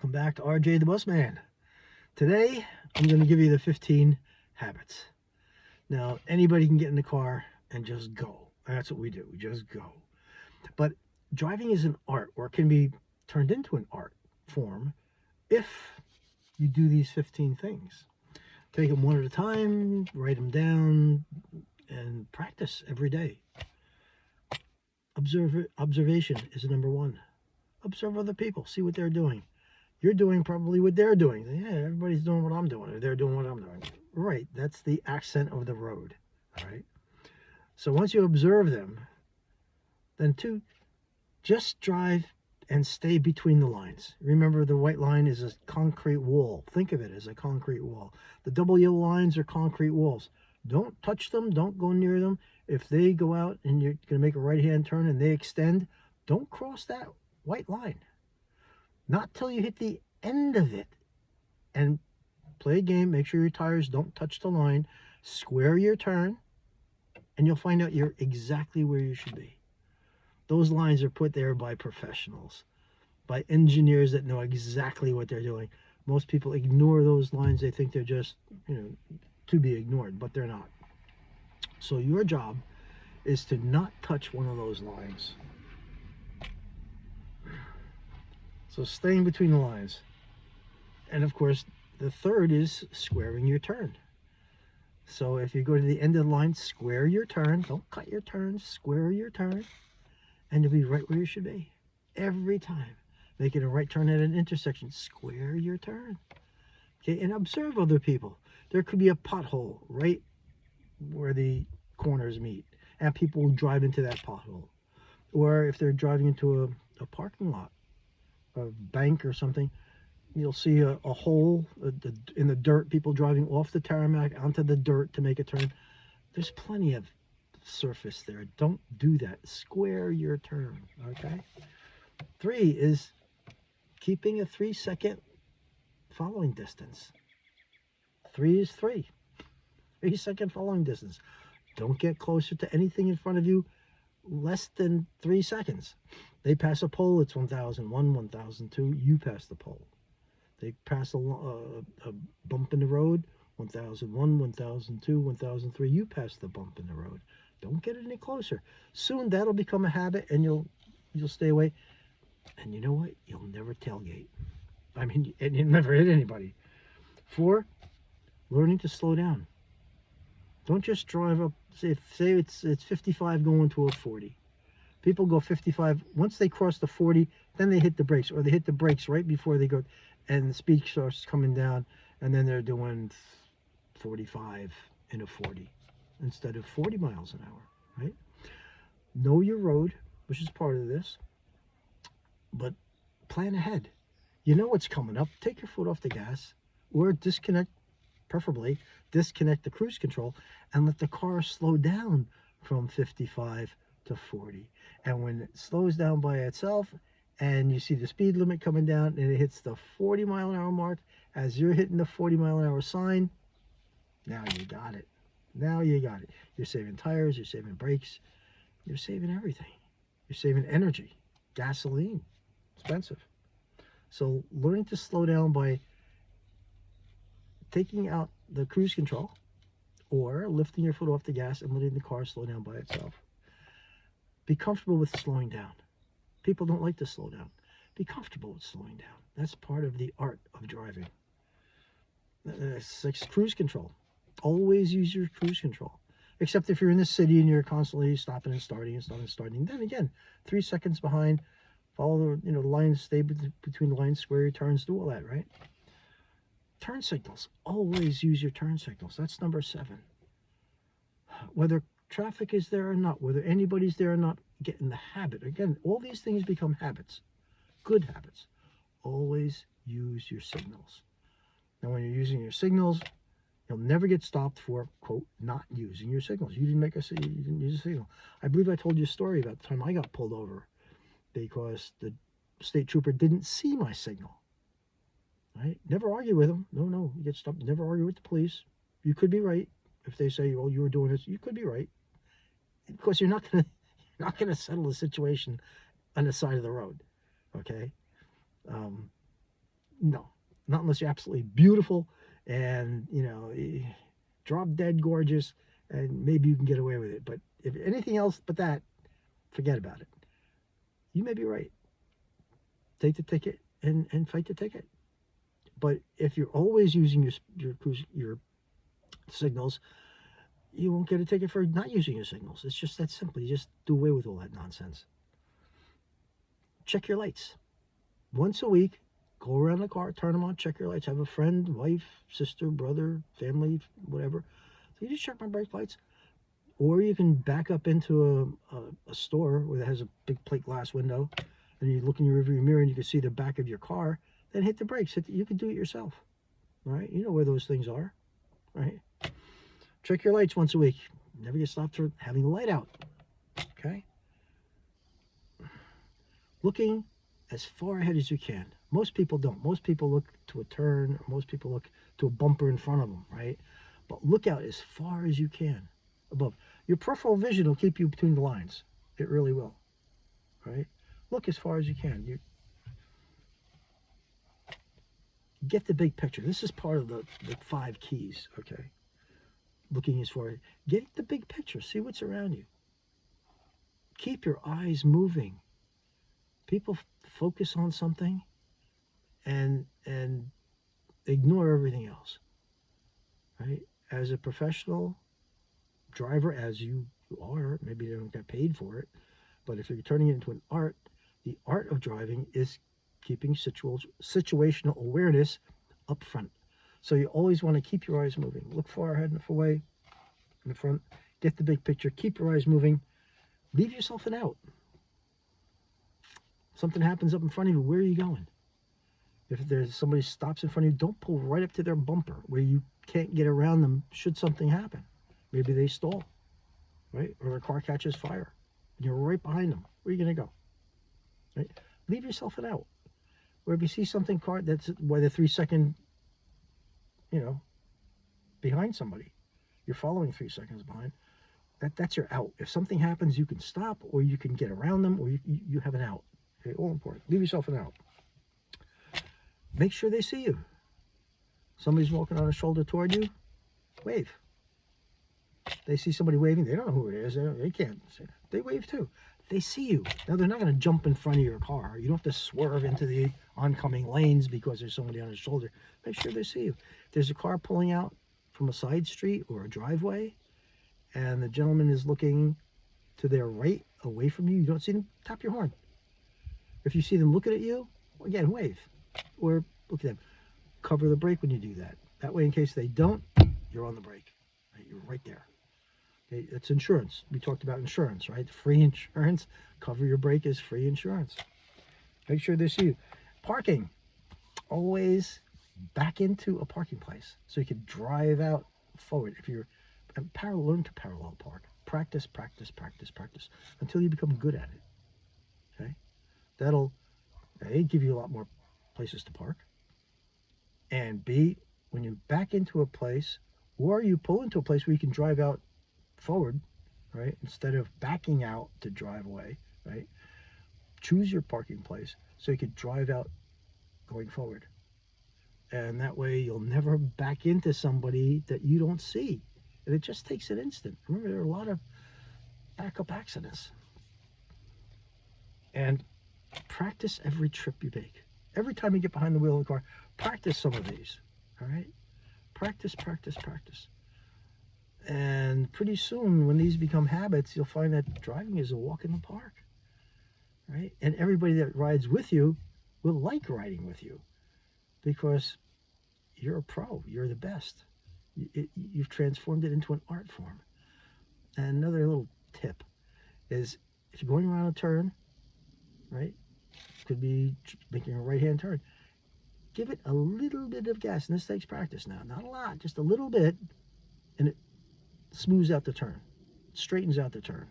Welcome back to RJ the Busman. Today, I'm going to give you the 15 habits. Now, anybody can get in the car and just go. That's what we do. We just go. But driving is an art, or it can be turned into an art form if you do these 15 things. Take them one at a time, write them down, and practice every day. Observation is number one. Observe other people. See what they're doing. You're doing probably what they're doing. Yeah, everybody's doing what I'm doing, or they're doing what I'm doing. Right, that's the accent of the road. All right. So once you observe them, then two, just drive and stay between the lines. Remember, the white line is a concrete wall. Think of it as a concrete wall. The double yellow lines are concrete walls. Don't touch them. Don't go near them. If they go out and you're going to make a right-hand turn and they extend, don't cross that white line. Not till you hit the end of it. And play a game. Make sure your tires don't touch the line. Square your turn, and you'll find out you're exactly where you should be. Those lines are put there by professionals, by engineers that know exactly what they're doing. Most people ignore those lines. They think they're just, to be ignored, but they're not. So your job is to not touch one of those lines. So staying between the lines. And of course, the third is squaring your turn. So if you go to the end of the line, square your turn. Don't cut your turn, square your turn. And you'll be right where you should be. Every time. Making a right turn at an intersection, square your turn. Okay, and observe other people. There could be a pothole right where the corners meet. And people will drive into that pothole. Or if they're driving into a parking lot, a bank or something, you'll see a hole in the dirt, people driving off the tarmac onto the dirt to make a turn. There's plenty of surface there. Don't do that. Square your turn, okay? 3 is keeping a 3-second following distance. 3 is 3. 3-second following distance. Don't get closer to anything in front of you less than 3 seconds. They pass a pole, it's 1001, 1002, you pass the pole. They pass a bump in the road, 1001, 1002, 1003, you pass the bump in the road. Don't get any closer. Soon that'll become a habit and you'll stay away. And you know what? You'll never tailgate. And you'll never hit anybody. 4, learning to slow down. Don't just drive up, say it's 55 going to a 40. People go 55, once they cross the 40, then they hit the brakes, or they hit the brakes right before they go, and the speed starts coming down, and then they're doing 45 in a 40 instead of 40 miles an hour, right? Know your road, which is part of this, but plan ahead. You know what's coming up. Take your foot off the gas, or preferably disconnect the cruise control, and let the car slow down from 55 to 40. And when it slows down by itself and you see the speed limit coming down and it hits the 40 mile an hour mark, as you're hitting the 40 mile an hour sign, now you got it. Now you got it. You're saving tires, you're saving brakes, you're saving everything. You're saving energy, gasoline, expensive. So learning to slow down by taking out the cruise control or lifting your foot off the gas and letting the car slow down by itself. Be comfortable with slowing down. People don't like to slow down. Be comfortable with slowing down. That's part of the art of driving. It's like cruise control. Always use your cruise control. Except if you're in the city and you're constantly stopping and starting and stopping and starting. Then again, 3 seconds behind. Follow the lines, stay between the lines, square your turns, do all that, right? Turn signals. Always use your turn signals. That's number 7. Whether traffic is there or not, whether anybody's there or not, get in the habit. Again, all these things become habits, good habits. Always use your signals. Now, when you're using your signals, you'll never get stopped for, quote, not using your signals. You didn't use a signal. I believe I told you a story about the time I got pulled over because the state trooper didn't see my signal. Right? Never argue with them. No, you get stopped. Never argue with the police. You could be right. If they say, well, you were doing this, you could be right. Of course, you're not gonna settle the situation on the side of the road, okay? No, not unless you're absolutely beautiful and, drop dead gorgeous, and maybe you can get away with it. But if anything else but that, forget about it. You may be right. Take the ticket and fight the ticket. But if you're always using your signals, you won't get a ticket for not using your signals. It's just that simple. You just do away with all that nonsense. Check your lights. Once a week, go around the car, turn them on, check your lights. Have a friend, wife, sister, brother, family, whatever. So you just check my brake lights. Or you can back up into a store where it has a big plate glass window, and you look in your rearview mirror and you can see the back of your car. Then hit the brakes. You can do it yourself. All right? You know where those things are. Right? Check your lights once a week. Never get stopped for having a light out. Okay? Looking as far ahead as you can. Most people don't. Most people look to a turn. Most people look to a bumper in front of them, right? But look out as far as you can above. Your peripheral vision will keep you between the lines. It really will, right? Look as far as you can. You get the big picture. This is part of the 5 keys, okay? Looking as far. Get the big picture. See what's around you. Keep your eyes moving. People focus on something and ignore everything else, right? As a professional driver, as you are, maybe they don't get paid for it, but if you're turning it into an art, the art of driving is keeping situational awareness up front. So you always want to keep your eyes moving. Look far ahead and away in the front. Get the big picture. Keep your eyes moving. Leave yourself an out. Something happens up in front of you, where are you going? If there's somebody stops in front of you, don't pull right up to their bumper where you can't get around them should something happen. Maybe they stall, right? Or their car catches fire. And you're right behind them. Where are you going to go? Right? Leave yourself an out. Or if you see something that's why the 3-second, behind somebody, you're following 3 seconds behind. That's your out. If something happens, you can stop, or you can get around them, or you have an out. Okay, all important. Leave yourself an out. Make sure they see you. Somebody's walking on a shoulder toward you, wave. They see somebody waving, they don't know who it is. They can't see. They wave too. They see you. Now, they're not going to jump in front of your car. You don't have to swerve into the oncoming lanes because there's somebody on his shoulder. Make sure they see you. If there's a car pulling out from a side street or a driveway, and the gentleman is looking to their right, away from you, you don't see them, tap your horn. If you see them looking at you, again, wave. Or look at them. Cover the brake when you do that. That way, in case they don't, you're on the brake. Right? You're right there. Okay? It's insurance. We talked about insurance, right? Free insurance. Cover your brake is free insurance. Make sure they see you. Parking. Always back into a parking place so you can drive out forward. If you're learn to parallel park. Practice, practice, practice, practice until you become good at it. Okay? That'll A, give you a lot more places to park, and B, when you back into a place or you pull into a place where you can drive out forward, right, instead of backing out to drive away, right, choose your parking place so you can drive out going forward, and that way you'll never back into somebody that you don't see, and it just takes an instant. Remember, there are a lot of backup accidents. And practice every trip you make. Every time you get behind the wheel of the car, practice some of these, all right? Practice, practice, practice. And pretty soon, when these become habits, you'll find that driving is a walk in the park, right? And everybody that rides with you will like riding with you because you're a pro. You're the best. You've transformed it into an art form. And another little tip is if you're going around a turn, right? Could be making a right-hand turn. Give it a little bit of gas, and this takes practice now. Not a lot, just a little bit, and it smooths out the turn, straightens out the turn.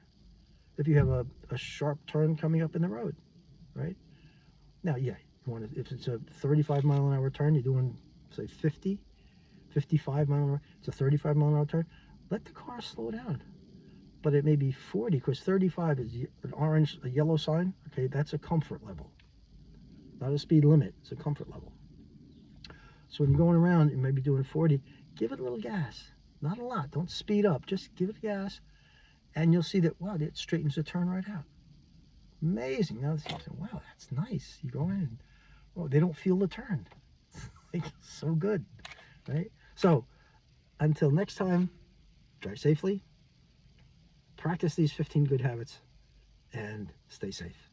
If you have a sharp turn coming up in the road, right? Now, yeah, you want to, if it's a 35-mile-an-hour turn, you're doing, say, 50, 55 mile an hour, it's a 35-mile-an-hour turn, let the car slow down. But it may be 40, because 35 is a yellow sign. Okay, that's a comfort level. Not a speed limit, it's a comfort level. So when you're going around, you may be doing 40, give it a little gas. Not a lot. Don't speed up. Just give it gas. And you'll see that, wow, it straightens the turn right out. Amazing. Now you say, wow, that's nice. You go in, oh, they don't feel the turn. Like, so good, right? So until next time, drive safely, practice these 15 good habits, and stay safe.